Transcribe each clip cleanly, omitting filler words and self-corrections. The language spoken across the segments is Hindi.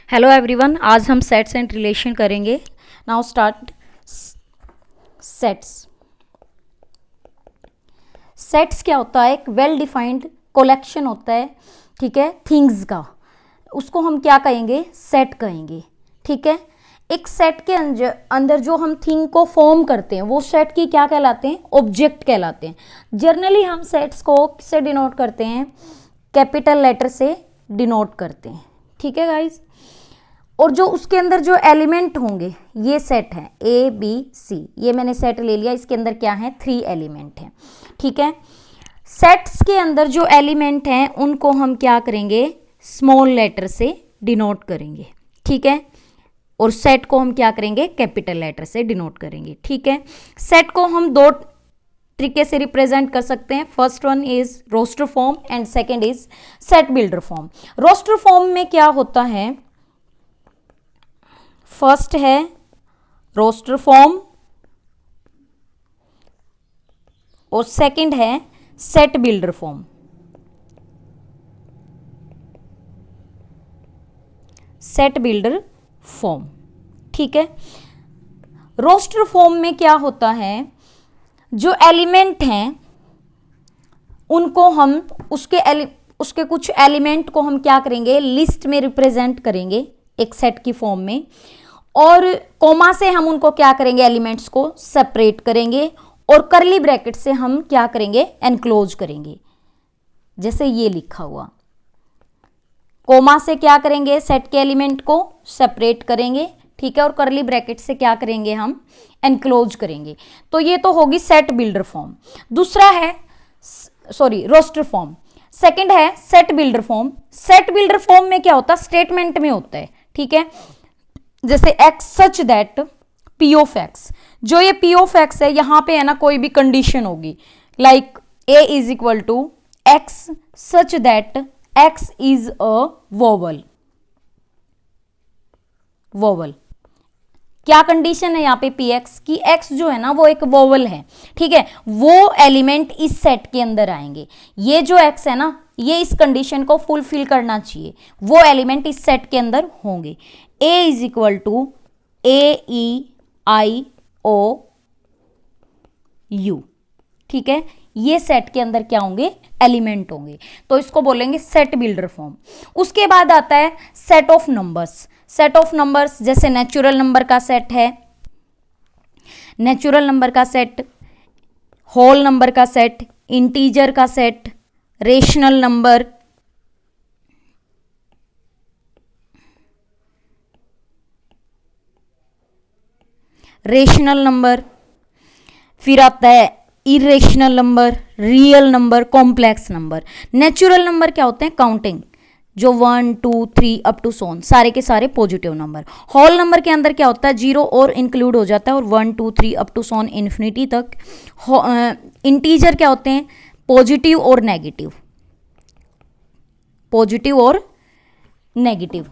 हेलो एवरीवन, आज हम सेट्स एंड रिलेशन करेंगे। Now start. सेट्स सेट्स क्या होता है? एक वेल डिफाइंड कलेक्शन होता है, ठीक है, थिंग्स का। उसको हम क्या कहेंगे? सेट कहेंगे, ठीक है। एक सेट के अंदर जो हम थिंग को फॉर्म करते हैं वो सेट की क्या कहलाते हैं? ऑब्जेक्ट कहलाते हैं। जनरली हम सेट्स को किससे डिनोट करते हैं? कैपिटल लेटर से डिनोट करते हैं, ठीक है गाइज। और जो उसके अंदर जो एलिमेंट होंगे, ये सेट है ए बी सी, ये मैंने सेट ले लिया। इसके अंदर क्या है? 3 एलिमेंट हैं, ठीक है। सेट्स के अंदर जो एलिमेंट हैं उनको हम क्या करेंगे? स्मॉल लेटर से डिनोट करेंगे, ठीक है। और सेट को हम क्या करेंगे? कैपिटल लेटर से डिनोट करेंगे, ठीक है। सेट को हम 2 तरीके से रिप्रेजेंट कर सकते हैं। First one is roster form and second is set builder form. Roster form में क्या होता है? फर्स्ट है रोस्टर फॉर्म और सेकंड है set builder form. Set builder form, ठीक है। रोस्टर फॉर्म में क्या होता है? जो एलिमेंट हैं उनको हम उसके कुछ एलिमेंट को हम क्या करेंगे? लिस्ट में रिप्रेजेंट करेंगे एक सेट की फॉर्म में, और कोमा से हम उनको क्या करेंगे? एलिमेंट्स को सेपरेट करेंगे, और करली ब्रैकेट से हम क्या करेंगे? एनक्लोज करेंगे। जैसे ये लिखा हुआ, कोमा से क्या करेंगे? सेट के एलिमेंट को सेपरेट करेंगे, ठीक है, और करली ब्रैकेट से क्या करेंगे? हम एनक्लोज करेंगे। तो ये तो होगी सेट बिल्डर फॉर्म। दूसरा है रोस्टर फॉर्म। सेकंड है set builder form. Set builder form में क्या होता है? स्टेटमेंट में होता है, ठीक है। जैसे x such that P of x. जो ये पी ऑफ एक्स है, यहां पे है ना कोई भी कंडीशन होगी, like A is equal to X such that X is a vowel. Vowel क्या कंडीशन है यहाँ पे? पी एक्स की एक्स जो है ना वो एक वोवल है, ठीक है। वो एलिमेंट इस सेट के अंदर आएंगे। ये जो एक्स है ना, ये इस कंडीशन को फुलफिल करना चाहिए, वो एलिमेंट इस सेट के अंदर होंगे। A is equal to A E I O U, ठीक है। ये सेट के अंदर क्या होंगे? एलिमेंट होंगे। तो इसको बोलेंगे सेट बिल्डर फॉर्म। उसके बाद आता है set of numbers. Set of numbers जैसे नेचुरल नंबर का सेट है, नेचुरल नंबर का सेट, होल नंबर का सेट, इंटीजर का set, rational number, rational number, फिर आता है irrational number, real number, complex number. Natural number क्या होते हैं? काउंटिंग, जो 1 2 3 अप टू सोन, सारे के सारे पॉजिटिव नंबर। होल नंबर के अंदर क्या होता है? 0 और इंक्लूड हो जाता है, और 1 2 3 अप टू सोन इन्फिनिटी तक। इंटीजर क्या होते हैं? पॉजिटिव और नेगेटिव, पॉजिटिव और नेगेटिव।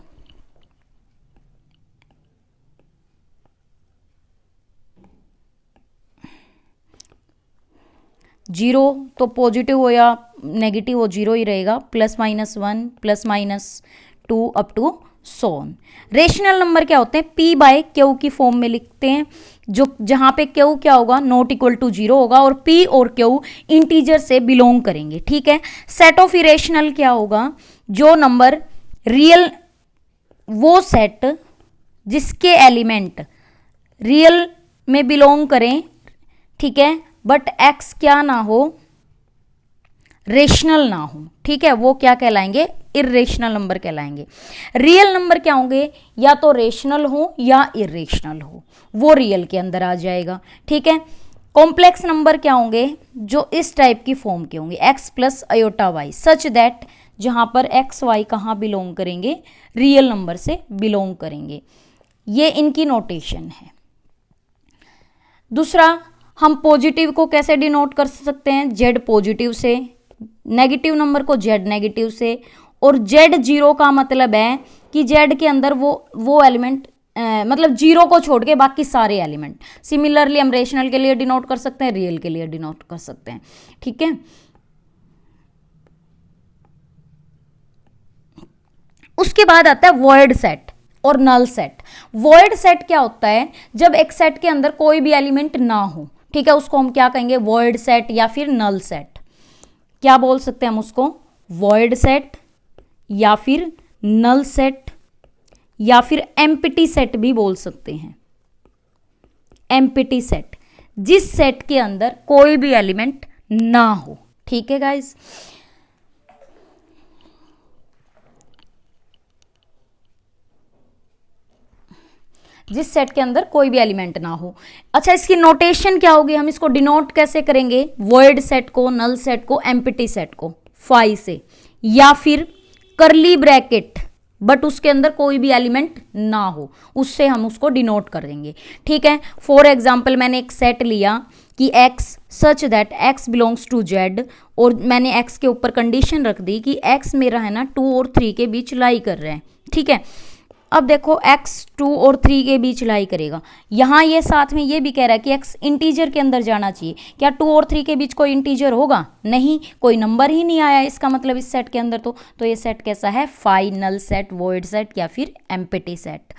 जीरो तो पॉजिटिव हो या नेगेटिव हो, जीरो ही रहेगा। +-1 +-2 up to so on. Rational number क्या होते हैं? P बाय क्यू की फॉर्म में लिखते हैं, जो जहां पे क्यू क्या होगा? नॉट इक्वल टू 0 होगा, और P और क्यू इंटीजर से बिलोंग करेंगे, ठीक है। सेट ऑफ इरेशनल क्या होगा? जो नंबर रियल, वो सेट जिसके एलिमेंट रियल में बिलोंग करें, ठीक है, बट एक्स क्या ना हो? रेशनल ना हो, ठीक है, वो क्या कहलाएंगे? इरेशनल नंबर कहलाएंगे। रियल नंबर क्या होंगे? या तो रेशनल हो या इरेशनल हो, वो रियल के अंदर आ जाएगा, ठीक है। कॉम्प्लेक्स नंबर क्या होंगे? जो इस टाइप की फॉर्म के होंगे, X plus iota Y, such that जहां पर एक्स वाई कहाँ बिलोंग करेंगे? रियल नंबर से बिलोंग करेंगे। ये इनकी नोटेशन है। दूसरा, हम पॉजिटिव को कैसे डिनोट कर सकते हैं? जेड पॉजिटिव से, नेगेटिव नंबर को जेड नेगेटिव से, और जेड 0 का मतलब है कि जेड के अंदर वो एलिमेंट, मतलब 0 को छोड़ के बाकी सारे एलिमेंट। सिमिलरली हम रेशनल के लिए डिनोट कर सकते हैं, रियल के लिए डिनोट कर सकते हैं, ठीक है। उसके बाद आता है वॉइड सेट। और नल सेट। वॉइड सेट क्या होता है, जब एक सेट के अंदर कोई भी एलिमेंट ना हो, ठीक है, उसको हम क्या कहेंगे, वॉइड सेट या फिर नल सेट। क्या बोल सकते हैं हम उसको, वॉइड सेट या फिर नल सेट या फिर एम्प्टी सेट भी बोल सकते हैं। एम्प्टी सेट, जिस सेट के अंदर कोई भी एलिमेंट ना हो, ठीक है गाइस। जिस सेट के अंदर कोई भी एलिमेंट ना हो। अच्छा, इसकी नोटेशन क्या होगी, हम इसको डिनोट कैसे करेंगे, वॉइड सेट को, नल सेट को, एम्प्टी सेट को फाई से, या फिर करली ब्रैकेट बट उसके अंदर कोई भी एलिमेंट ना हो, उससे हम उसको डिनोट कर देंगे, ठीक है। फॉर एग्जाम्पल मैंने एक सेट लिया कि x such that x belongs to z, और मैंने x के ऊपर कंडीशन रख दी कि x मेरा है ना 2 और 3 के बीच लाई कर रहे हैं, ठीक है। अब देखो x 2 और 3 के बीच लाई करेगा, यहाँ ये साथ में ये भी कह रहा है कि x इंटीजर के अंदर जाना चाहिए। क्या 2 और 3 के बीच कोई इंटीजर होगा, नहीं, कोई नंबर ही नहीं आया इसका मतलब इस सेट के अंदर। तो ये सेट कैसा है, फाइनल सेट, वॉइड सेट या फिर एम्प्टी सेट,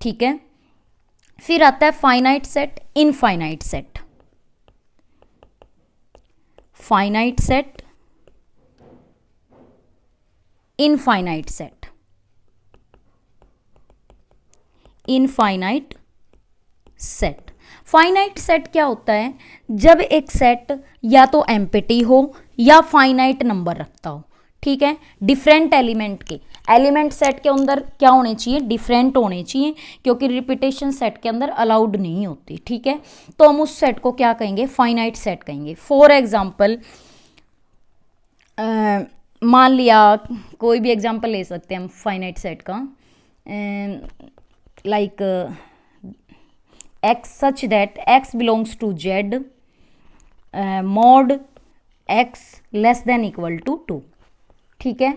ठीक है। फिर आता है finite set, infinite set. Finite set, infinite set. Infinite set, finite set क्या होता है, जब एक सेट या तो एम्प्टी हो या फाइनाइट नंबर रखता हो, ठीक है। डिफरेंट एलिमेंट के, एलिमेंट सेट के अंदर क्या होने चाहिए, डिफरेंट होने चाहिए, क्योंकि रिपीटेशन सेट के अंदर अलाउड नहीं होती, ठीक है। तो हम उस सेट को क्या कहेंगे, फाइनाइट सेट कहेंगे। फॉर एग्जाम्पल मान लिया, कोई भी एग्जाम्पल ले सकते हैं हम फाइनाइट सेट का, like x such that x belongs to z mod x less than equal to 2, ठीक है।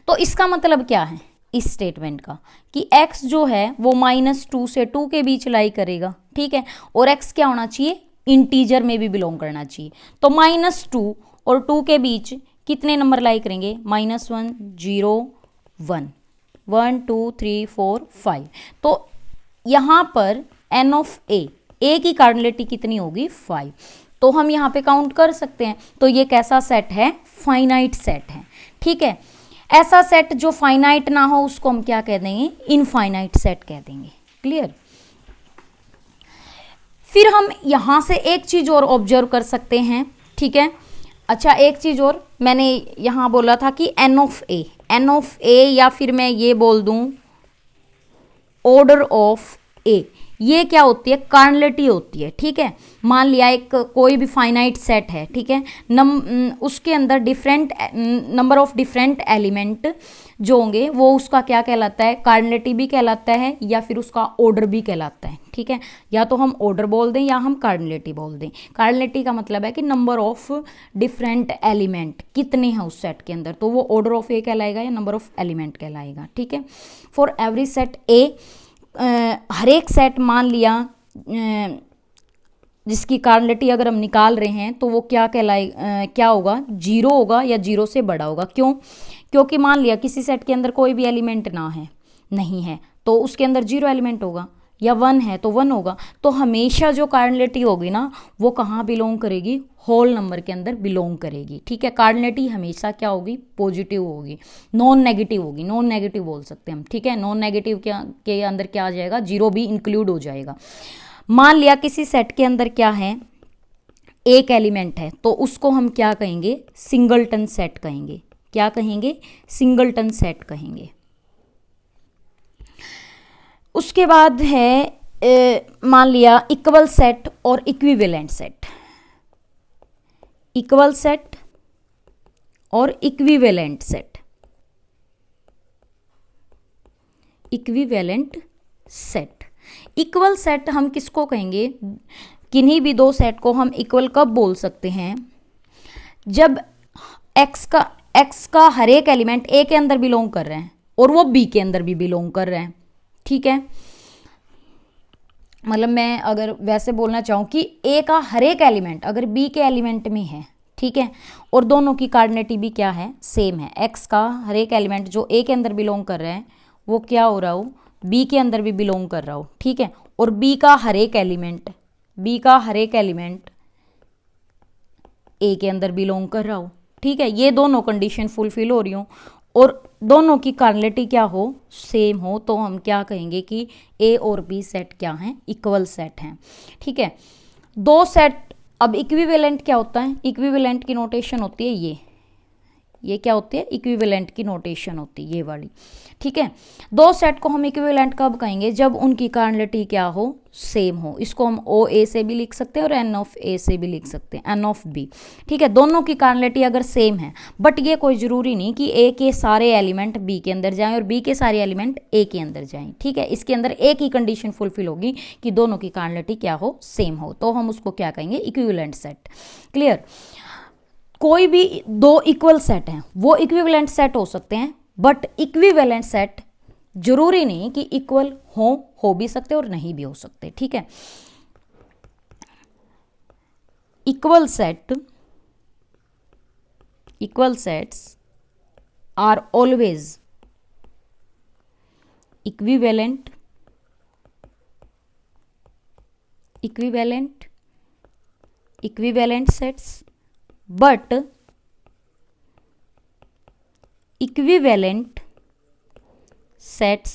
तो इसका मतलब क्या है इस स्टेटमेंट का, कि x जो है वो -2 से 2 के बीच लाई करेगा, ठीक है, और x क्या होना चाहिए, इंटीजर में भी बिलोंग करना चाहिए। तो -2 और 2 के बीच कितने नंबर लाई करेंगे, -1 0 1 1 2 3 4 5। तो यहाँ पर n ऑफ a की कार्डिनलिटी कितनी होगी, 5। तो हम यहाँ पे काउंट कर सकते हैं। तो ये कैसा सेट है, फाइनाइट सेट है, ठीक है। ऐसा सेट जो फाइनाइट ना हो उसको हम क्या कह देंगे, इनफाइनाइट सेट कह देंगे, क्लियर। फिर हम यहाँ से एक चीज और ऑब्जर्व कर सकते हैं, ठीक है। अच्छा, एक चीज और, मैंने यहाँ बोला था कि n ऑफ a या फिर मैं ये बोल दूं ऑर्डर ऑफ a, ये क्या होती है, कार्डिनलिटी होती है, ठीक है। मान लिया एक कोई भी फाइनाइट सेट है, ठीक है, उसके अंदर different number of different element जो होंगे वो उसका क्या कहलाता है, कार्डिनलिटी भी कहलाता है या फिर उसका ऑर्डर भी कहलाता है, ठीक है। या तो हम ऑर्डर बोल दें या हम कार्डिनलिटी बोल दें। कार्डिनलिटी का मतलब है कि नंबर ऑफ डिफरेंट एलिमेंट कितने हैं उस सेट के अंदर, तो वो ऑर्डर ऑफ ए कहलाएगा या नंबर ऑफ एलिमेंट कहलाएगा, ठीक है। फॉर एवरी सेट ए, हर एक सेट मान लिया जिसकी कार्डिनलिटी अगर हम निकाल रहे हैं तो वो क्या क्या होगा, 0 होगा या 0 से बड़ा होगा। क्यों, क्योंकि मान लिया किसी सेट के अंदर कोई भी एलिमेंट नहीं है तो उसके अंदर 0 एलिमेंट होगा, या 1 है तो 1 होगा। तो हमेशा जो कार्डिनलिटी होगी ना वो कहाँ बिलोंग करेगी, होल नंबर के अंदर बिलोंग करेगी, ठीक है। कार्डिनलिटी हमेशा क्या होगी, पॉजिटिव होगी, नॉन नेगेटिव होगी, नॉन नेगेटिव बोल सकते हैं हम, ठीक है। नॉन नेगेटिव के अंदर क्या आ जाएगा, 0 भी इंक्लूड हो जाएगा। मान लिया किसी सेट के अंदर क्या है, एक एलिमेंट है, तो उसको हम क्या कहेंगे, सिंगलटन सेट कहेंगे। क्या कहेंगे, सिंगलटन सेट कहेंगे। उसके बाद है मान लिया इक्वल सेट और इक्विवेलेंट सेट। इक्वल सेट और equivalent set. Equivalent set, equal set हम किसको कहेंगे, किन्हीं भी दो सेट को हम इक्वल कब बोल सकते हैं, जब x का हर एक एलिमेंट a के अंदर बिलोंग कर रहे हैं और वो b के अंदर भी बिलोंग कर रहे हैं, ठीक है। मतलब मैं अगर वैसे बोलना चाहूँ कि a का हर एक एलिमेंट अगर b के एलिमेंट में है, ठीक है, और दोनों की कार्डिनलिटी भी क्या है, सेम है। x का हर एक एलिमेंट जो a के अंदर बिलोंग कर रहे हैं वो क्या हो रहा हो, बी के अंदर भी बिलोंग कर रहा हो, ठीक है, और बी का हर एक एलिमेंट ए के अंदर बिलोंग कर रहा हो, ठीक है, ये दोनों कंडीशन फुलफिल हो रही हो और दोनों की कार्नलिटी क्या हो, सेम हो, तो हम क्या कहेंगे कि ए और बी सेट क्या हैं, इक्वल सेट हैं, ठीक है। दो सेट, अब इक्विवेलेंट क्या होता है, इक्विवेलेंट की नोटेशन होती है ये क्या होती है, इक्विवेलेंट की नोटेशन होती है ये वाली, ठीक है। दो सेट को हम इक्विवेलेंट कब कहेंगे, जब उनकी कार्नलिटी क्या हो, सेम हो। इसको हम ओ ए से भी लिख सकते हैं और एन ऑफ ए से भी लिख सकते हैं, एन ऑफ बी, ठीक है। दोनों की कार्नलिटी अगर सेम है, बट ये कोई ज़रूरी नहीं कि ए के सारे एलिमेंट बी के अंदर जाएं और बी के सारे एलिमेंट ए के अंदर जाएं, ठीक है। इसके अंदर एक ही कंडीशन फुलफिल होगी कि दोनों की कार्नलिटी क्या हो, सेम हो, तो हम उसको क्या कहेंगे, इक्विवेलेंट सेट। क्लियर। कोई भी दो इक्वल सेट हैं वो इक्विवेलेंट सेट हो सकते हैं, बट इक्विवेलेंट सेट जरूरी नहीं कि इक्वल हो भी सकते और नहीं भी हो सकते, ठीक है। Equal sets are always equivalent sets, but equivalent sets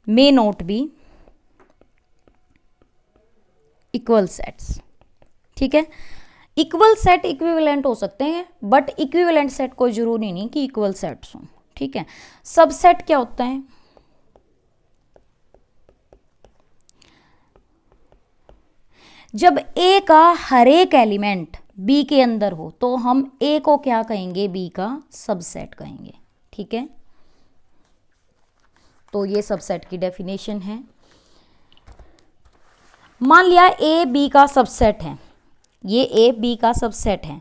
may not be equal sets, ठीक है। इक्वल सेट इक्विवेलेंट हो सकते हैं, बट इक्विवेलेंट सेट कोई जरूरी नहीं कि इक्वल सेट्स हों, ठीक है। सबसेट क्या होता है, जब ए का हर एक एलिमेंट बी के अंदर हो तो हम ए को क्या कहेंगे, बी का सबसेट कहेंगे, ठीक है। तो ये सबसेट की डेफिनेशन है। मान लिया ए बी का सबसेट है, ये ए बी का सबसेट है,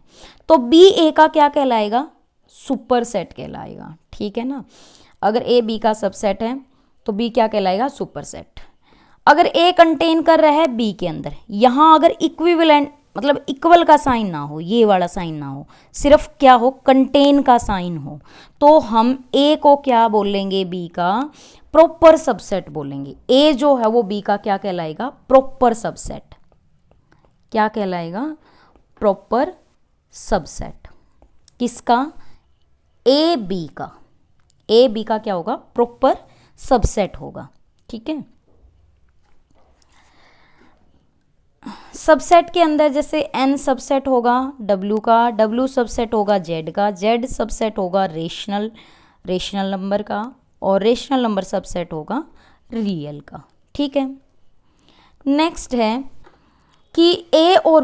तो बी ए का क्या कहलाएगा, सुपरसेट कहलाएगा, ठीक है ना। अगर ए बी का सबसेट है तो बी क्या कहलाएगा, सुपरसेट। अगर ए कंटेन कर रहा है बी के अंदर, यहां अगर इक्विवेलेंट मतलब इक्वल का साइन ना हो, ये वाला साइन ना हो, सिर्फ क्या हो, कंटेन का साइन हो, तो हम ए को क्या बोलेंगे, बी का प्रॉपर सबसेट बोलेंगे। ए जो है वो बी का क्या कहलाएगा, प्रॉपर सबसेट। क्या कहलाएगा, प्रॉपर सबसेट। किसका, ए बी का। ए बी का क्या होगा, प्रॉपर सबसेट होगा, ठीक है। सबसेट के अंदर जैसे एन सबसेट होगा डब्ल्यू का, डब्ल्यू सबसेट होगा जेड का, जेड सबसेट होगा रेशनल नंबर का, और रेशनल नंबर सबसेट होगा रियल का, ठीक है। नेक्स्ट है कि ए और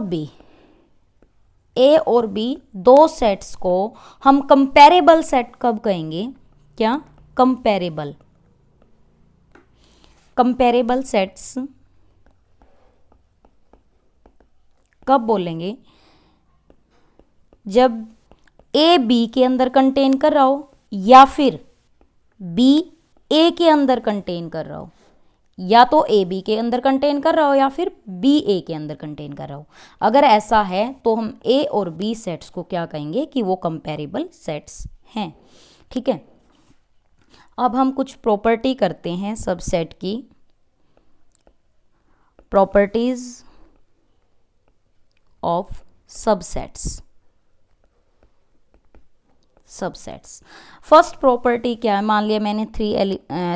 बी दो सेट्स को हम कंपैरेबल सेट कब कहेंगे, क्या, कंपैरेबल सेट्स कब बोलेंगे, जब ए बी के अंदर कंटेन कर रहा हो या फिर बी ए के अंदर कंटेन कर रहा हो, या तो ए बी के अंदर कंटेन कर रहा हो या फिर बी ए के अंदर कंटेन कर रहा हो। अगर ऐसा है तो हम ए और बी सेट्स को क्या कहेंगे कि वो कंपैरेबल सेट्स हैं, ठीक है। अब हम कुछ प्रॉपर्टी करते हैं सबसेट की, properties of subsets. First property क्या है, मान लिया मैंने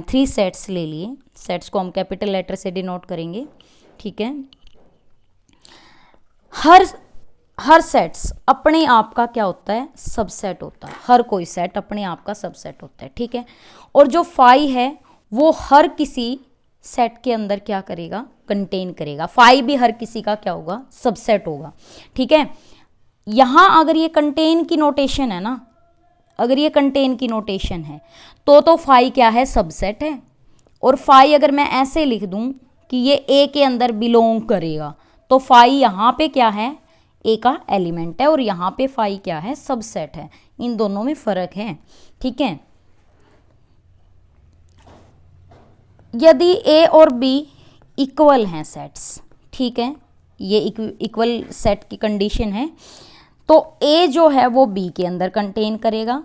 थ्री सेट्स ले लिए, सेट्स को हम कैपिटल लेटर से डिनोट करेंगे, ठीक है। हर सेट्स अपने आप का क्या होता है, सबसेट होता है। हर कोई सेट अपने आप का सबसेट होता है, ठीक है। और जो फाई है वो हर किसी सेट के अंदर क्या करेगा, कंटेन करेगा। फाई भी हर किसी का क्या होगा, सबसेट होगा, ठीक है। यहां अगर ये कंटेन की नोटेशन है ना, अगर ये कंटेन की नोटेशन है तो फाई क्या है, सबसेट है। और फाई अगर मैं ऐसे लिख दूं कि ये ए के अंदर बिलोंग करेगा, तो फाई यहां पे क्या है, ए का एलिमेंट है, और यहां पे फाई क्या है, सबसेट है। इन दोनों में फर्क है, ठीक है। यदि ए और बी इक्वल हैं सेट्स, ठीक है, ये इक्वल सेट की कंडीशन है, तो ए जो है वो बी के अंदर कंटेन करेगा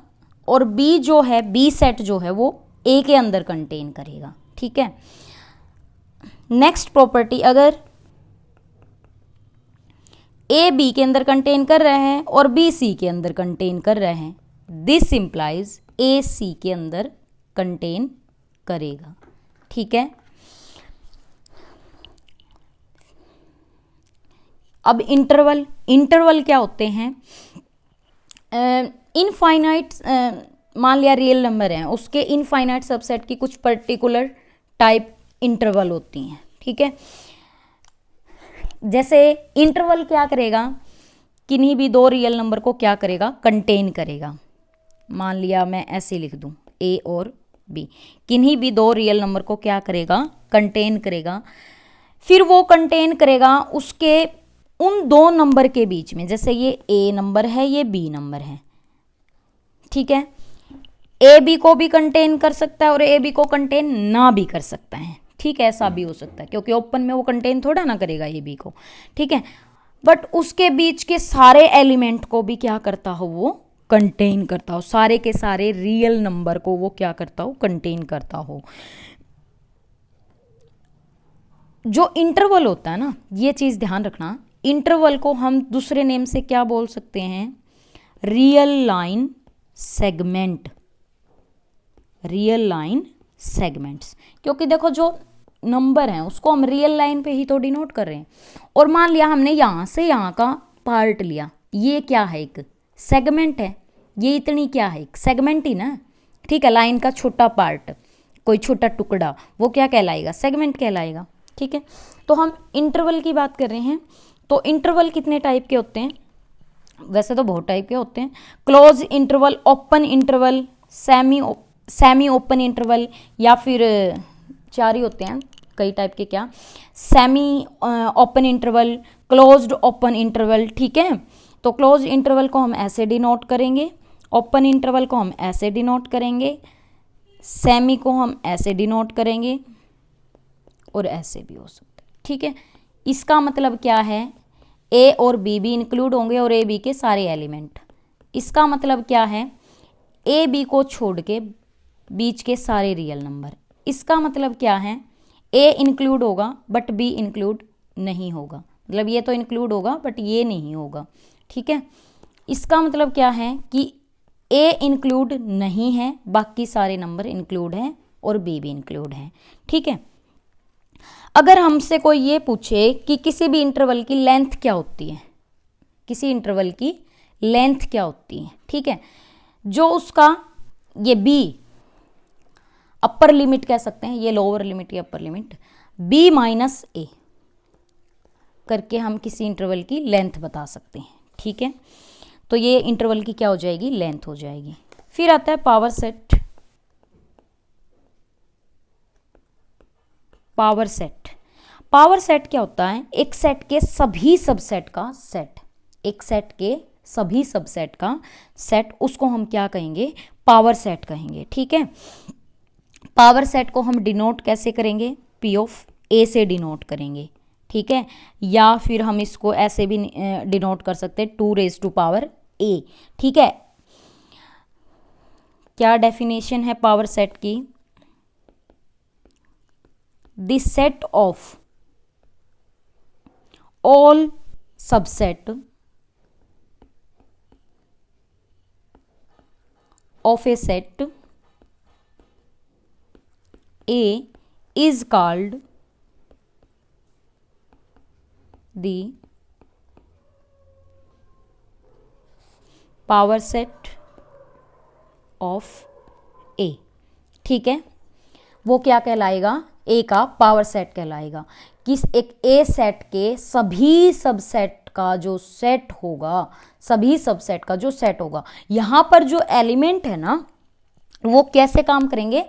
और बी जो है, बी सेट जो है वो ए के अंदर कंटेन करेगा। ठीक है। नेक्स्ट प्रॉपर्टी, अगर ए बी के अंदर कंटेन कर रहे हैं और बी सी के अंदर कंटेन कर रहे हैं, दिस इंप्लाइज ए सी के अंदर कंटेन करेगा। ठीक है। अब इंटरवल, इंटरवल क्या होते हैं? इनफाइनाइट, मान लिया रियल नंबर है, उसके इनफाइनाइट सबसेट की कुछ पर्टिकुलर टाइप इंटरवल होती हैं। ठीक है। जैसे इंटरवल क्या करेगा, किन्हीं भी दो रियल नंबर को क्या करेगा, कंटेन करेगा। मान लिया मैं ऐसे लिख दूं, ए और बी, किन्हीं भी दो रियल नंबर को क्या करेगा, कंटेन करेगा। फिर वो कंटेन करेगा उसके उन दो नंबर के बीच में, जैसे ये ए नंबर है, ये बी नंबर है। ठीक है। ए बी को भी कंटेन कर सकता है और ए बी को कंटेन ना भी कर सकता है। ठीक है, ऐसा भी हो सकता है, क्योंकि ओपन में वो कंटेन थोड़ा ना करेगा ए बी को। ठीक है। बट उसके बीच के सारे एलिमेंट को भी क्या करता हो, वो कंटेन करता हो, सारे के सारे रियल नंबर को वो क्या करता हो, कंटेन करता हो। जो इंटरवल होता है ना, ये चीज ध्यान रखना, इंटरवल को हम दूसरे नेम से क्या बोल सकते हैं, real line segment, real line segments. क्योंकि देखो जो नंबर है उसको हम रियल लाइन पे ही तो डिनोट कर रहे हैं। और मान लिया हमने यहां से यहां का पार्ट लिया, ये क्या है, एक सेगमेंट है। ये इतनी क्या है, एक सेगमेंट ही ना। ठीक है। लाइन का छोटा पार्ट, कोई छोटा टुकड़ा, वो क्या कहलाएगा, सेगमेंट कहलाएगा। ठीक है। तो हम इंटरवल की बात कर रहे हैं। तो इंटरवल कितने टाइप के होते हैं, वैसे तो बहुत टाइप के होते हैं। Close interval, open interval, semi open interval, या फिर चार ही होते हैं कई टाइप के, क्या, semi open interval, closed open interval. ठीक है। तो क्लोज इंटरवल को हम ऐसे डिनोट करेंगे, ओपन इंटरवल को हम ऐसे डिनोट करेंगे, सेमी को हम ऐसे डिनोट करेंगे, और ऐसे भी हो सकता है। ठीक है। इसका मतलब क्या है, ए और बी भी इंक्लूड होंगे और ए बी के सारे एलिमेंट। इसका मतलब क्या है, ए बी को छोड़ के बीच के सारे रियल नंबर। इसका मतलब क्या है, ए इंक्लूड होगा बट बी इंक्लूड नहीं होगा, मतलब ये तो इंक्लूड होगा बट ये नहीं होगा। ठीक है। इसका मतलब क्या है कि ए इंक्लूड नहीं है, बाकी सारे नंबर इंक्लूड हैं और बी भी इंक्लूड है। ठीक है। अगर हमसे कोई ये पूछे कि किसी भी इंटरवल की लेंथ क्या होती है, किसी इंटरवल की लेंथ क्या होती है, ठीक है, जो उसका ये बी अपर लिमिट कह सकते हैं, ये लोअर लिमिट या अपर लिमिट, बी माइनस ए करके हम किसी इंटरवल की लेंथ बता सकते हैं। ठीक है। तो ये इंटरवल की क्या हो जाएगी, लेंथ हो जाएगी। फिर आता है power set. Power set, power set क्या होता है, एक सेट के सभी सबसेट का सेट, एक सेट के सभी सबसेट का सेट, उसको हम क्या कहेंगे, पावर सेट कहेंगे। ठीक है। पावर सेट को हम डिनोट कैसे करेंगे, पी ऑफ ए से डिनोट करेंगे। ठीक है। या फिर हम इसको ऐसे भी डिनोट कर सकते हैं, 2 रेज़ टू पावर ए। ठीक है। क्या डेफिनेशन है पावर सेट की, the set of all subset of a set A is called the power set of A। ठीक है। वो क्या कहलाएगा, ए का पावर सेट कहलाएगा। किस एक ए सेट के सभी सबसेट का जो सेट होगा, सभी सबसेट का जो सेट होगा, यहां पर जो एलिमेंट है ना वो कैसे काम करेंगे,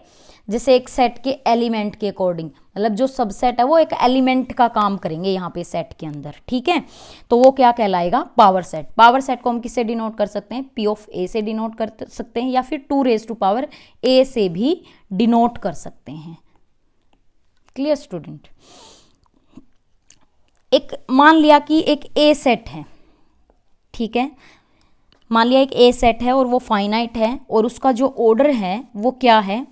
जैसे एक सेट के एलिमेंट के अकॉर्डिंग, मतलब जो सबसेट है वो एक एलिमेंट का काम करेंगे यहाँ पे सेट के अंदर। ठीक है। तो वो क्या कहलाएगा, पावर सेट। पावर सेट को हम किससे डिनोट कर सकते हैं, पी ऑफ ए से डिनोट कर सकते हैं, या फिर 2 रेज़ टू पावर ए से भी डिनोट कर सकते हैं। Clear student. एक मान लिया कि एक ए सेट है, ठीक है, मान लिया एक ए सेट है और वो फाइनाइट है और उसका जो ऑर्डर है वो क्या है,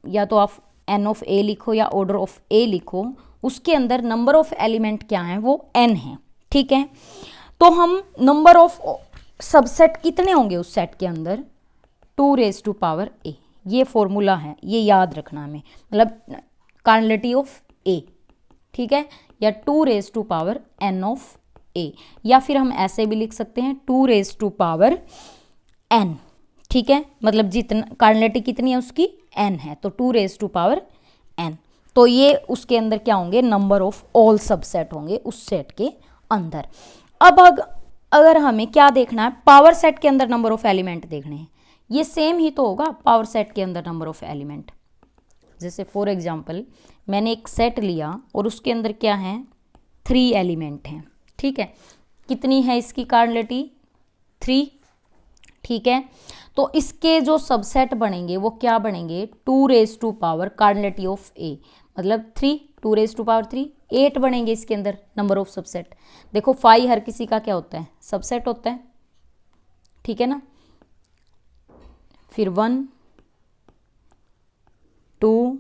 या तो आप एन ऑफ ए लिखो या ऑर्डर ऑफ ए लिखो, उसके अंदर नंबर ऑफ एलिमेंट क्या है, वो एन है। ठीक है, तो हम नंबर ऑफ सबसेट कितने होंगे उस सेट के अंदर, 2⁻⁴ ए, ये फॉर्मूला है, ये याद रखना हमें, मतलब कार्डिनलिटी ऑफ ए। ठीक है, या 2⁻n ऑफ ए, या फिर हम ऐसे भी लिख सकते हैं 2⁻n। ठीक है, मतलब जितना कार्डिनलिटी कितनी है उसकी, n है, तो 2⁻n। तो ये उसके अंदर क्या होंगे, नंबर ऑफ ऑल सबसेट होंगे उस सेट के अंदर। अब अगर हमें क्या देखना है, पावर सेट के अंदर नंबर ऑफ एलिमेंट देखने हैं, ये सेम ही तो होगा पावर सेट के अंदर नंबर ऑफ एलिमेंट। जैसे फॉर एग्जांपल मैंने एक सेट लिया और उसके अंदर क्या है, 3 एलिमेंट हैं। ठीक है, कितनी है इसकी कार्डिनलिटी, 3। ठीक है, तो इसके जो सबसेट बनेंगे वो क्या बनेंगे, 2⁻, कार्डिनलिटी ऑफ ए मतलब 3, 2⁻3, 8 बनेंगे इसके अंदर नंबर ऑफ सबसेट। देखो 5 हर किसी का क्या होता है, सबसेट होता है। ठीक है ना, फिर 1 2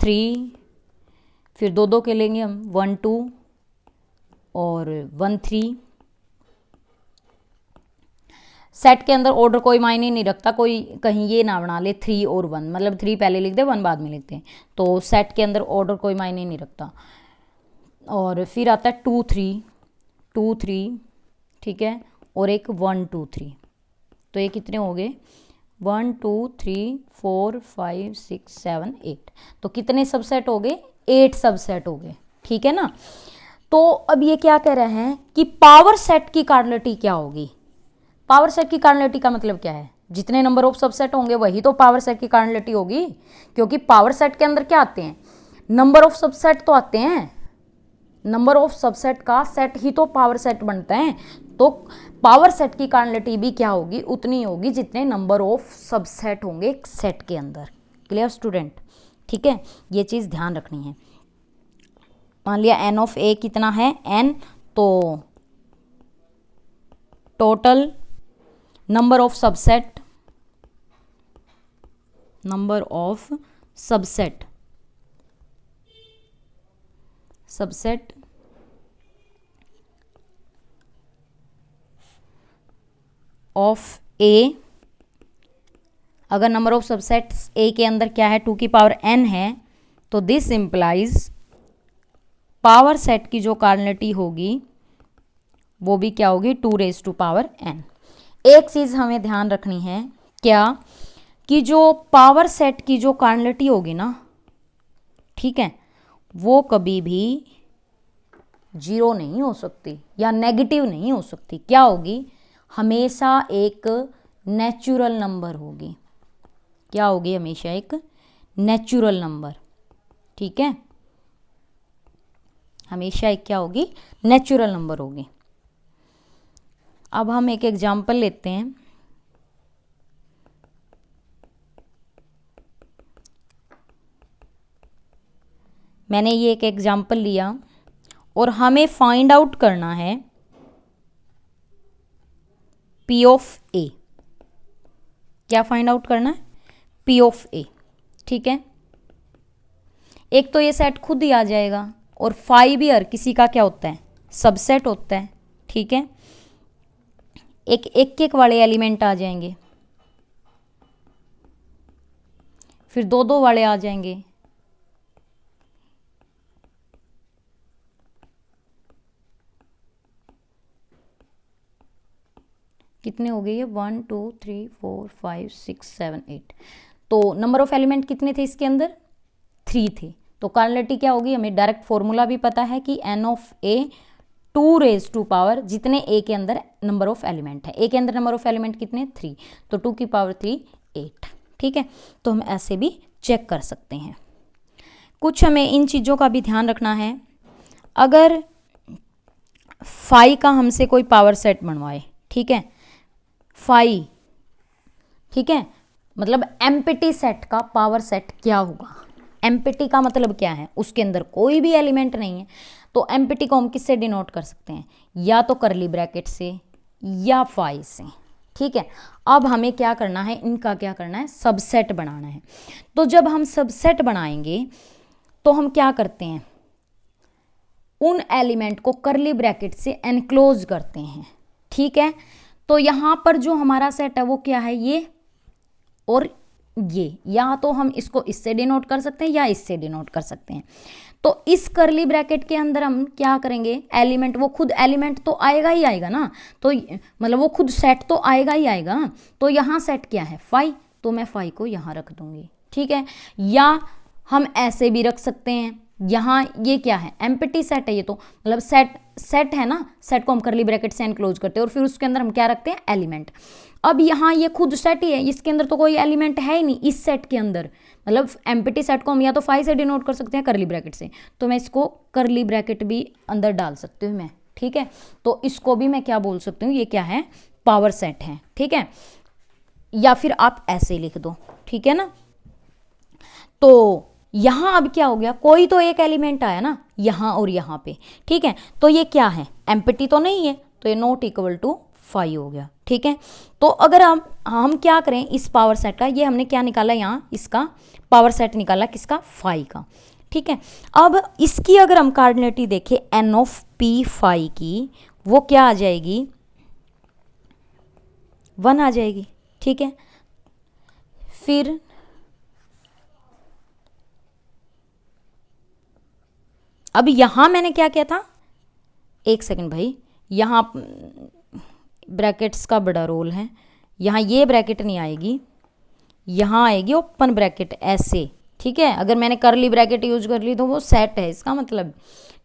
3, फिर दो के लेंगे हम, 1 2 और 1 3। सेट के अंदर ऑर्डर कोई मायने नहीं रखता, कोई कहीं ये ना बना ले 3 और 1, मतलब 3 पहले लिख दे 1 बाद में लिखते हैं, तो सेट के अंदर ऑर्डर कोई मायने नहीं रखता। और फिर आता है 2 3, ठीक है, और एक 1 2 3, तो ये कितने हो गए, 1 2 3 4 5 6 7 8, तो कितने सबसेट हो गए, 8 सबसेट हो गए। ठीक है ना, तो अब ये क्या कह रहे हैं कि पावर सेट की कार्डिनलिटी क्या होगी। पावर सेट की कार्डिनलिटी का मतलब क्या है, जितने नंबर ऑफ सबसेट होंगे वही तो पावर सेट की कार्डिनलिटी होगी, क्योंकि पावर सेट के अंदर क्या आते हैं, नंबर ऑफ सबसेट तो आते हैं, नंबर ऑफ सबसेट का सेट ही तो पावर सेट बनता है। तो पावर सेट की कार्डिनलिटी भी क्या होगी, उतनी होगी जितने नंबर ऑफ सबसेट होंगे एक सेट के अंदर। क्लियर स्टूडेंट, ठीक है, ये चीज़ ध्यान रखनी है। मान लिया एन ऑफ ए कितना है, एन, तो total number of subset, number of subset of A, अगर नंबर ऑफ सबसेट्स ए के अंदर क्या है 2 की पावर n है, तो दिस इंप्लाइज पावर सेट की जो कार्डिनलिटी होगी वो भी क्या होगी, 2⁻n। एक चीज़ हमें ध्यान रखनी है, क्या, कि जो पावर सेट की जो कार्डिनलिटी होगी ना, ठीक है, वो कभी भी 0 नहीं हो सकती या नेगेटिव नहीं हो सकती। क्या होगी, हमेशा एक नेचुरल नंबर होगी। क्या होगी, हमेशा एक नेचुरल नंबर। ठीक है, हमेशा एक क्या होगी, नेचुरल नंबर होगी। अब हम एक एग्जाम्पल लेते हैं। मैंने ये एक एग्जाम्पल लिया और हमें फाइंड आउट करना है P ऑफ A। क्या फाइंड आउट करना है, P ऑफ A। ठीक है, एक तो ये सेट खुद ही आ जाएगा और 5 भी हर किसी का क्या होता है, सबसेट होता है। ठीक है, एक वाले एलिमेंट आ जाएंगे, फिर 2 वाले आ जाएंगे, कितने हो गए ये, 1 2 3 4 5 6 7 8। तो नंबर ऑफ एलिमेंट कितने थे इसके अंदर, 3 थे। तो कार्डिनलिटी क्या होगी, हमें डायरेक्ट फॉर्मूला भी पता है कि n ऑफ a 2⁻, जितने a के अंदर नंबर ऑफ एलिमेंट है, a के अंदर नंबर ऑफ एलिमेंट कितने, 3, तो 2 की पावर 3 8। ठीक है, तो हम ऐसे भी चेक कर सकते हैं। कुछ हमें इन चीज़ों का भी ध्यान रखना है। अगर 5 का हमसे कोई पावर सेट बनवाए, ठीक है, 5, ठीक है, मतलब एम्प्टी सेट का पावर सेट क्या होगा। एम्प्टी का मतलब क्या है, उसके अंदर कोई भी एलिमेंट नहीं है। तो एम्प्टी को हम किससे डिनोट कर सकते हैं, या तो करली ब्रैकेट से या फाई से। ठीक है, अब हमें क्या करना है, इनका क्या करना है, सबसेट बनाना है। तो जब हम सबसेट बनाएंगे तो हम क्या करते हैं, उन एलिमेंट को करली ब्रैकेट से एनक्लोज करते हैं। ठीक है, तो यहां पर जो हमारा सेट है वो क्या है, ये और ये, या तो हम इसको इससे डिनोट कर सकते हैं या इससे डिनोट कर सकते हैं। तो इस करली ब्रैकेट के अंदर हम क्या करेंगे, एलिमेंट, वो खुद एलिमेंट तो आएगा ही आएगा ना, तो मतलब वो खुद सेट तो आएगा ही आएगा। तो यहाँ सेट क्या है, फाई, तो मैं फाई को यहाँ रख दूंगी। ठीक है, या हम ऐसे भी रख सकते हैं, यहाँ ये क्या है, एम्प्टी सेट है, ये तो मतलब सेट है ना, सेट को हम करली ब्रैकेट से एनक्लोज करते हैं और फिर उसके अंदर हम क्या रखते हैं, एलिमेंट। अब यहाँ ये खुद सेट ही है, इसके अंदर तो कोई एलिमेंट है ही नहीं इस सेट के अंदर, मतलब एम्प्टी सेट को हम या तो फाई से डिनोट कर सकते हैं करली ब्रैकेट से, तो मैं इसको करली ब्रैकेट भी अंदर डाल सकती हूँ मैं। ठीक है, तो इसको भी मैं क्या बोल सकती हूँ, ये क्या है, पावर सेट है। ठीक है, या फिर आप ऐसे लिख दो। ठीक है ना, तो यहां अब क्या हो गया, कोई तो एक एलिमेंट आया ना यहां और यहां पे। ठीक है, तो ये क्या है, एम्प्टी तो नहीं है, तो ये नॉट इक्वल टू फाई हो गया। ठीक है, तो अगर हम क्या करें इस पावर सेट का, ये हमने क्या निकाला यहाँ, इसका पावर सेट निकाला, किसका, फाई का। ठीक है, अब इसकी अगर हम कार्डिनलिटी देखें एन ऑफ पी फाई की, वो क्या आ जाएगी, 1 आ जाएगी। ठीक है, फिर अब यहां मैंने क्या किया था, एक सेकंड भाई, यहां ब्रैकेट्स का बड़ा रोल है, यहाँ ये ब्रैकेट नहीं आएगी, यहाँ आएगी ओपन ब्रैकेट ऐसे। ठीक है, अगर मैंने करली ब्रैकेट यूज कर ली तो वो सेट है इसका मतलब।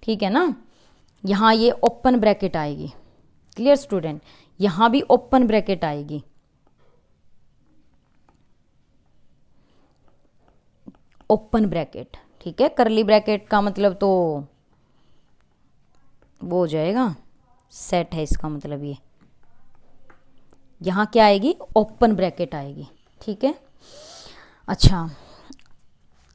ठीक है ना, यहाँ ये ओपन ब्रैकेट आएगी। क्लियर स्टूडेंट, यहाँ भी ओपन ब्रैकेट आएगी, ओपन ब्रैकेट। ठीक है, करली ब्रैकेट का मतलब तो वो हो जाएगा, सेट है इसका मतलब ये, यहाँ क्या आएगी, ओपन ब्रैकेट आएगी। ठीक है, अच्छा,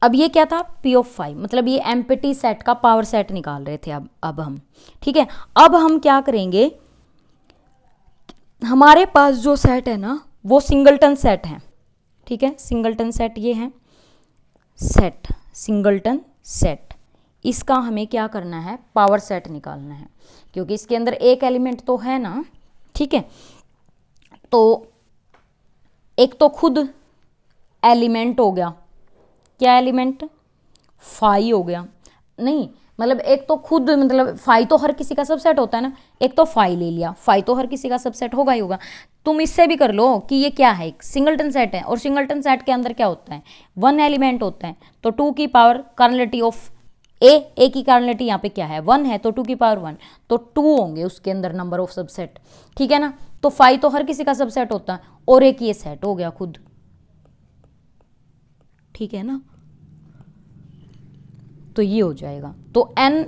अब ये क्या था, पी ऑफ फाई, मतलब ये एम्प्टी सेट का पावर सेट निकाल रहे थे अब हम। ठीक है, अब हम क्या करेंगे, हमारे पास जो सेट है ना वो सिंगलटन सेट है। ठीक है, सिंगलटन सेट ये है, सेट सिंगलटन सेट, इसका हमें क्या करना है, पावर सेट निकालना है, क्योंकि इसके अंदर एक एलिमेंट तो है ना। ठीक है, तो एक तो खुद एलिमेंट हो गया, क्या एलिमेंट, फाई हो गया, नहीं मतलब एक तो खुद, मतलब फाई तो हर किसी का सबसेट होता है ना, एक तो फाई ले लिया, फाई तो हर किसी का सबसेट होगा ही होगा। तुम इससे भी कर लो कि ये क्या है, एक सिंगलटन सेट है, और सिंगलटन सेट के अंदर क्या होता है, 1 एलिमेंट होता है, तो 2 की पावर कार्डिनलिटी ऑफ ए की कार्डिनलिटी यहाँ पे क्या है, 1 है, तो 2 की पावर 1, तो 2 होंगे उसके अंदर नंबर ऑफ सबसेट। ठीक है ना, तो फाई तो हर किसी का सबसेट होता है, और एक ये सेट हो गया खुद। ठीक है ना, तो ये हो जाएगा, तो n,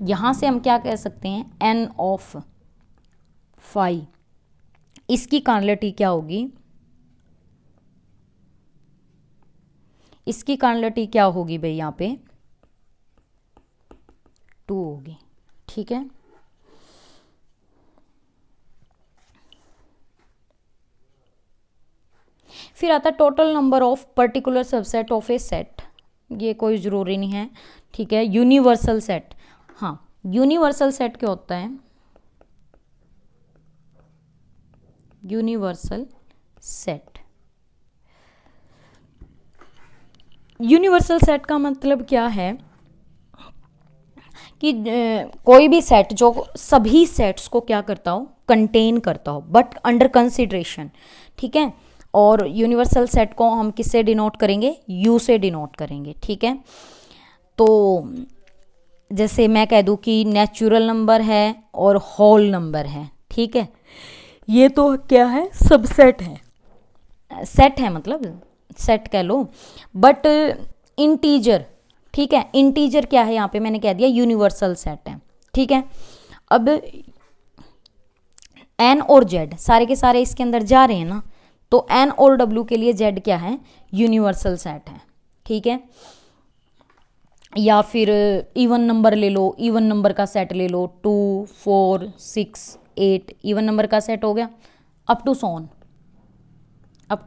यहां से हम क्या कह सकते हैं, n ऑफ फाई, इसकी कार्डिनलिटी क्या होगी, इसकी कार्डिनलिटी क्या होगी भाई, यहाँ पे 2 होगी। ठीक है, फिर आता है total number of particular subset of A set, ये कोई ज़रूरी नहीं है। ठीक है, यूनिवर्सल सेट, हाँ यूनिवर्सल सेट क्या होता है, यूनिवर्सल सेट, यूनिवर्सल सेट का मतलब क्या है कि कोई भी सेट जो सभी सेट्स को क्या करता हो, कंटेन करता हो, बट अंडर कंसिडरेशन। ठीक है, और यूनिवर्सल सेट को हम किससे डिनोट करेंगे, यू से डिनोट करेंगे। ठीक है, तो जैसे मैं कह दूं कि नेचुरल नंबर है और होल नंबर है। ठीक है, ये तो क्या है, सबसेट है, सेट है मतलब सेट कह लो, बट इंटीजर। ठीक है, इंटीजर क्या है, यहाँ पे मैंने कह दिया यूनिवर्सल सेट है। ठीक है, अब एन और जेड सारे के सारे इसके अंदर जा रहे हैं ना, तो एन और डब्ल्यू के लिए जेड क्या है, यूनिवर्सल सेट है। ठीक है, या फिर इवन नंबर ले लो, इवन नंबर का सेट ले लो, 2 4 6 8 इवन नंबर का सेट हो गया, अप टू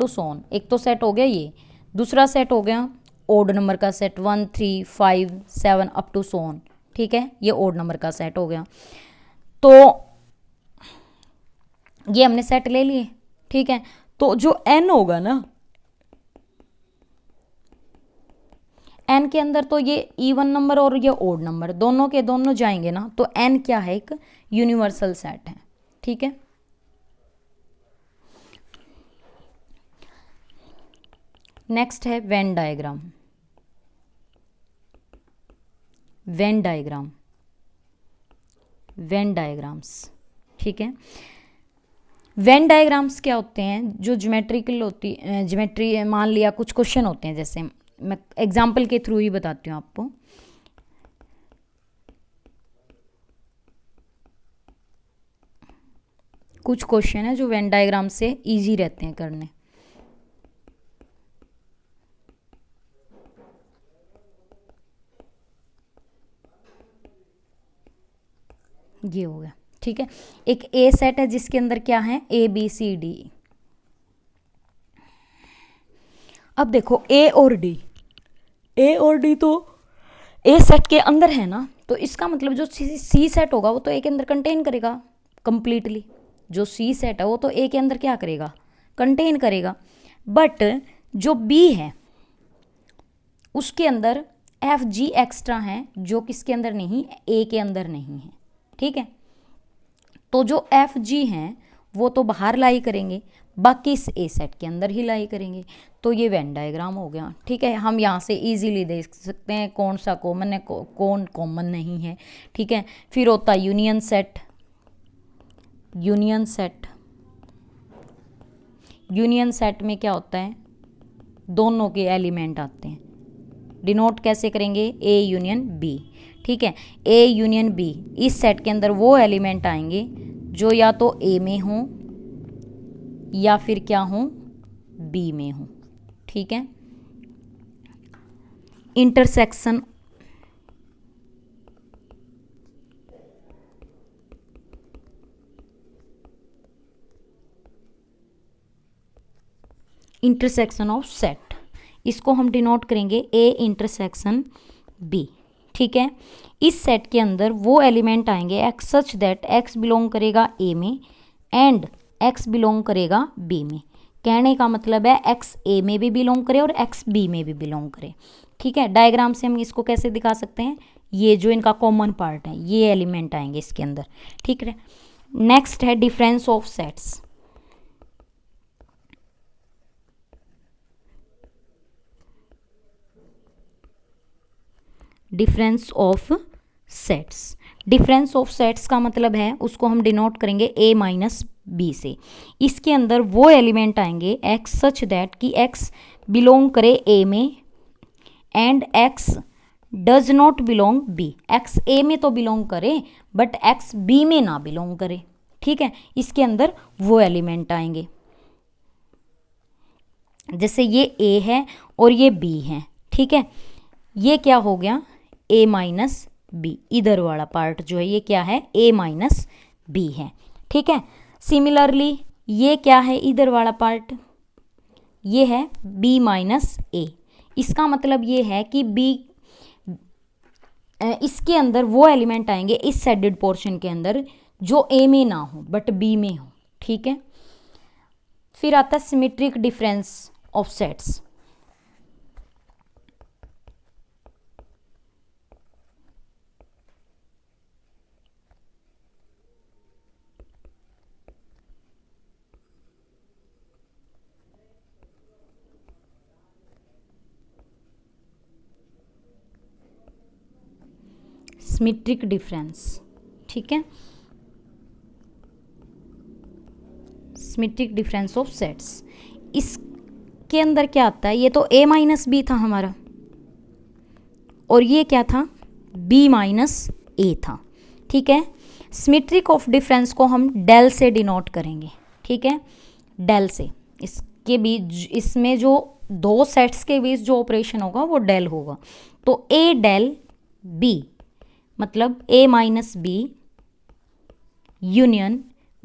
सोन, एक तो सेट हो गया ये। दूसरा सेट हो गया ओड नंबर का सेट 1 3 5 7 अप टू सोन, ठीक है, ये ओड नंबर का सेट हो गया। तो ये हमने सेट ले लिए, ठीक है। तो जो n होगा ना, n के अंदर तो ये इवन नंबर और ये ओड नंबर दोनों के दोनों जाएंगे ना, तो n क्या है, एक यूनिवर्सल सेट है, ठीक है। नेक्स्ट है वेन डायग्राम। वेन डायग्राम्स, ठीक है। वेन डायग्राम्स क्या होते हैं, जो ज्योमेट्रिकल होती ज्योमेट्री, मान लिया कुछ क्वेश्चन होते हैं, जैसे मैं एग्जाम्पल के थ्रू ही बताती हूँ आपको। कुछ क्वेश्चन है जो वेन डायग्राम से इजी रहते हैं करने। ये हो गया, ठीक है। एक ए सेट है जिसके अंदर क्या है, ABCD। अब देखो ए और डी तो ए सेट के अंदर है ना, तो इसका मतलब जो सी सेट होगा वो तो ए के अंदर कंटेन करेगा कंप्लीटली। जो सी सेट है वो तो ए के अंदर क्या करेगा, कंटेन करेगा। बट जो बी है उसके अंदर FG एक्स्ट्रा है, जो किसके अंदर नहीं, ए के अंदर नहीं है, ठीक है। तो जो FG हैं वो तो बाहर लाई करेंगे, बाकी इस ए सेट के अंदर ही लाई करेंगे। तो ये वेन डायग्राम हो गया, ठीक है। हम यहाँ से इजीली देख सकते हैं कौन सा कॉमन है, कौन कॉमन नहीं है, ठीक है। फिर होता है यूनियन सेट। यूनियन सेट में क्या होता है, दोनों के एलिमेंट आते हैं। डिनोट कैसे करेंगे, ए यूनियन बी, ठीक है। ए यूनियन बी, इस सेट के अंदर वो एलिमेंट आएंगे जो या तो ए में हो या फिर क्या हो, बी में हो, ठीक है। इंटरसेक्शन ऑफ सेट, इसको हम डिनोट करेंगे ए इंटरसेक्शन बी, ठीक है। इस सेट के अंदर वो एलिमेंट आएंगे x such that x belong करेगा ए में एंड एक्स बिलोंग करेगा बी में। कहने का मतलब है एक्स ए में भी बिलोंग करे और एक्स बी में भी बिलोंग करे, ठीक है। डायग्राम से हम इसको कैसे दिखा सकते हैं, ये जो इनका कॉमन पार्ट है ये एलिमेंट आएंगे इसके अंदर, ठीक है। नेक्स्ट है difference of sets. Difference of sets का मतलब है उसको हम डिनोट करेंगे ए माइनस बी से। इसके अंदर वो एलिमेंट आएंगे एक्स सच दैट कि एक्स बिलोंग करे ए में and x does not belong B. X A में तो बिलोंग करे बट एक्स बी में ना बिलोंग करे, ठीक है। इसके अंदर वो एलिमेंट आएंगे, जैसे ये ए है और ये बी है, ठीक है। ये क्या हो गया, ए माइनस बी, इधर वाला पार्ट जो है ये क्या है, ए माइनस बी है, ठीक है। सिमिलरली ये क्या है, इधर वाला पार्ट ये है बी माइनस ए। इसका मतलब ये है कि बी, इसके अंदर वो एलिमेंट आएंगे इस शेडेड पोर्शन के अंदर जो ए में ना हो बट बी में हो, ठीक है। फिर आता है symmetric difference of sets. Symmetric difference, ठीक है। सिमेट्रिक डिफरेंस ऑफ सेट्स, इसके अंदर क्या आता है, ये तो a माइनस बी था हमारा और ये क्या था, b माइनस ए था, ठीक है। सिमेट्रिक ऑफ डिफरेंस को हम डेल से डिनोट करेंगे, ठीक है, डेल से। इसके बीच, इसमें जो दो सेट्स के बीच जो ऑपरेशन होगा वो डेल होगा। तो a डेल b मतलब a minus B union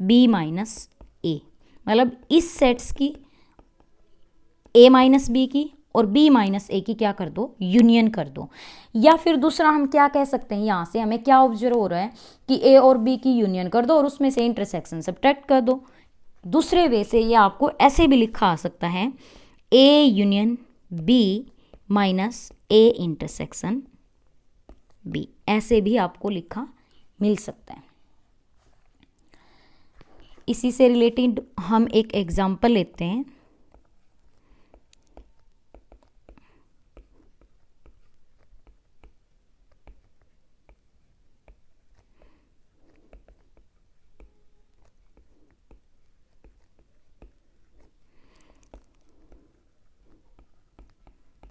B minus A, मतलब इस सेट्स की ए माइनस बी की और बी माइनस ए की क्या कर दो, यूनियन कर दो। या फिर दूसरा हम क्या कह सकते हैं, यहाँ से हमें क्या ऑब्जर्व हो रहा है कि ए और बी की यूनियन कर दो और उसमें से इंटरसेक्शन सब्ट्रैक्ट कर दो। दूसरे वे से ये आपको ऐसे भी लिखा आ सकता है, A union B minus A intersection B, ऐसे भी आपको लिखा मिल सकता है। इसी से रिलेटेड हम एक एग्जाम्पल लेते हैं।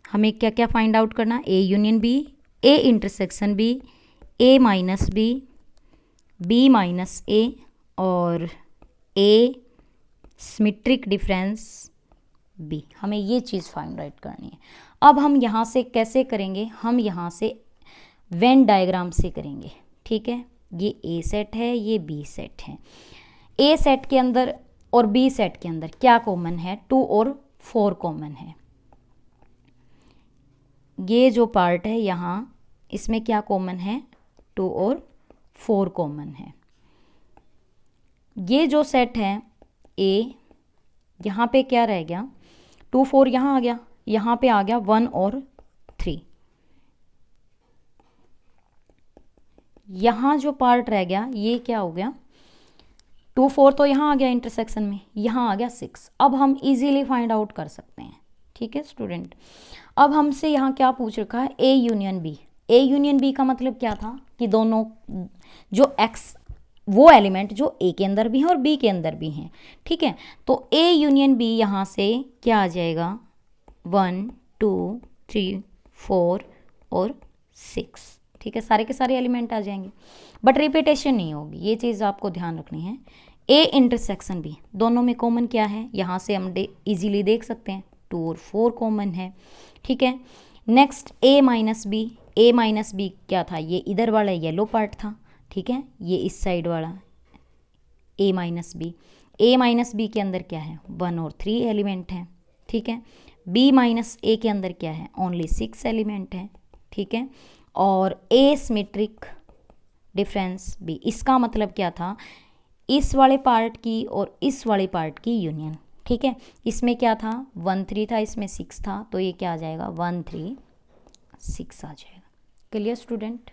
हमें क्या क्या फाइंड आउट करना, A union B, A intersection B, A minus B, B minus A और ए सिमेट्रिक डिफरेंस बी, हमें ये चीज़ फाइंड आउट करनी है। अब हम यहाँ से कैसे करेंगे, हम यहाँ से वेन डायग्राम से करेंगे, ठीक है। ये ए सेट है, ये बी सेट है। ए सेट के अंदर और बी सेट के अंदर क्या कॉमन है, 2 और 4 कॉमन है। ये जो पार्ट है यहाँ, इसमें क्या कॉमन है, 2 और 4 कॉमन है। ये जो सेट है ए, यहाँ पे क्या रह गया, 2 4 यहाँ आ गया, यहाँ पे आ गया 1 और 3। यहाँ जो पार्ट रह गया ये क्या हो गया, 2 4 तो यहाँ आ गया इंटरसेक्शन में, यहाँ आ गया 6। अब हम इजीली फाइंड आउट कर सकते हैं, ठीक है स्टूडेंट। अब हमसे यहाँ क्या पूछ रखा है, A union B. A union B का मतलब क्या था कि दोनों जो एक्स, वो एलिमेंट जो ए के अंदर भी हैं और बी के अंदर भी हैं, ठीक है। तो ए यूनियन बी यहाँ से क्या आ जाएगा, 1 2 3 4 और 6, ठीक है। सारे के सारे एलिमेंट आ जाएंगे, बट रिपीटेशन नहीं होगी, ये चीज़ आपको ध्यान रखनी है। ए इंटरसेक्शन बी, दोनों में कॉमन क्या है, यहाँ से हम इजीली देख सकते हैं 2 और 4 कॉमन है, ठीक है। Next A minus B, A minus B क्या था, ये इधर वाला येलो पार्ट था, ठीक है। ये इस साइड वाला ए minus B, A minus B के अंदर क्या है, 1 और 3 एलिमेंट हैं, ठीक है। बी माइनस ए के अंदर क्या है, ओनली 6 एलिमेंट हैं, ठीक है। और ए सिमेट्रिक डिफरेंस बी, इसका मतलब क्या था, इस वाले पार्ट की और इस वाले पार्ट की यूनियन, ठीक है। इसमें क्या था, 1 3 था, इसमें 6 था, तो ये क्या आ जाएगा, 1 3 6 आ जाएगा। Clear student.